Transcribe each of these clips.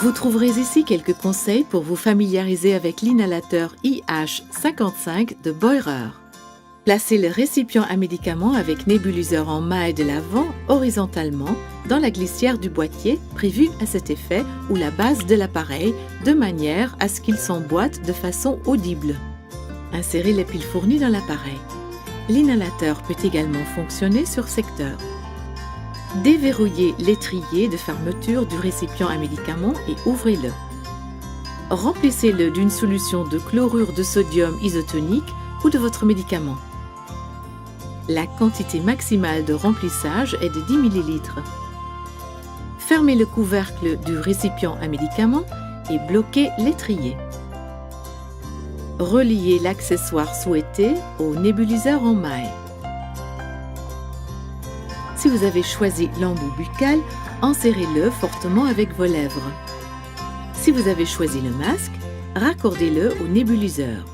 Vous trouverez ici quelques conseils pour vous familiariser avec l'inhalateur IH55 de Boirer. Placez le récipient à médicaments avec nébuliseur en maille de l'avant horizontalement dans la glissière du boîtier prévu à cet effet ou la base de l'appareil de manière à ce qu'il s'emboîte de façon audible. Insérez les piles fournies dans l'appareil. L'inhalateur peut également fonctionner sur secteur. Déverrouillez l'étrier de fermeture du récipient à médicaments et ouvrez-le. Remplissez-le d'une solution de chlorure de sodium isotonique ou de votre médicament. La quantité maximale de remplissage est de 10 ml. Fermez le couvercle du récipient à médicaments et bloquez l'étrier. Reliez l'accessoire souhaité au nébuliseur en maille. Si vous avez choisi l'embout buccal, enserrez-le fortement avec vos lèvres. Si vous avez choisi le masque, raccordez-le au nébuliseur.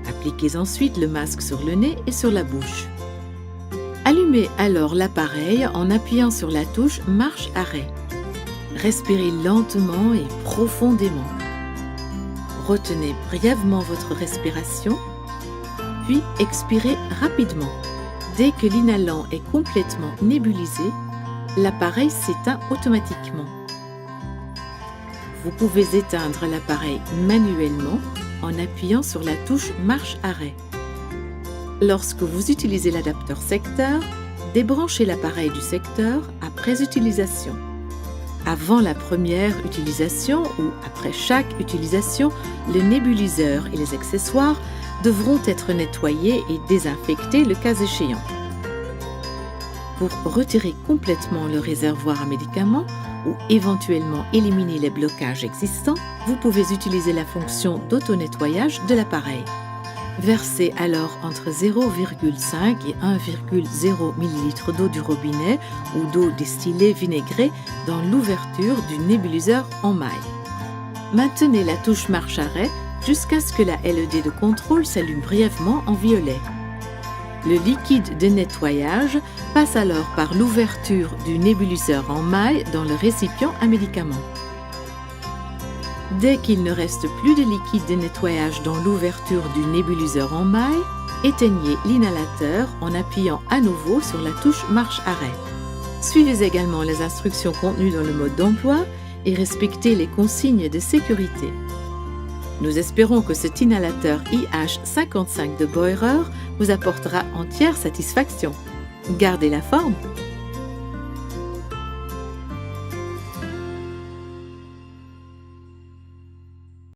Appliquez ensuite le masque sur le nez et sur la bouche. Allumez alors l'appareil en appuyant sur la touche marche-arrêt. Respirez lentement et profondément. Retenez brièvement votre respiration, puis expirez rapidement. Dès que l'inhalant est complètement nébulisé, l'appareil s'éteint automatiquement. Vous pouvez éteindre l'appareil manuellement en appuyant sur la touche marche-arrêt. Lorsque vous utilisez l'adapteur secteur, débranchez l'appareil du secteur après utilisation. Avant la première utilisation ou après chaque utilisation, le nébuliseur et les accessoires devront être nettoyés et désinfectés le cas échéant. Pour retirer complètement le réservoir à médicaments ou éventuellement éliminer les blocages existants, vous pouvez utiliser la fonction d'auto-nettoyage de l'appareil. Versez alors entre 0,5 et 1,0 ml d'eau du robinet ou d'eau distillée vinaigrée dans l'ouverture du nébuliseur en maille. Maintenez la touche marche-arrêt jusqu'à ce que la LED de contrôle s'allume brièvement en violet. Le liquide de nettoyage passe alors par l'ouverture du nébuliseur en maille dans le récipient à médicaments. Dès qu'il ne reste plus de liquide de nettoyage dans l'ouverture du nébuliseur en maille, éteignez l'inhalateur en appuyant à nouveau sur la touche marche-arrêt. Suivez également les instructions contenues dans le mode d'emploi et respectez les consignes de sécurité. Nous espérons que cet inhalateur IH55 de Boirer vous apportera entière satisfaction. Gardez la forme!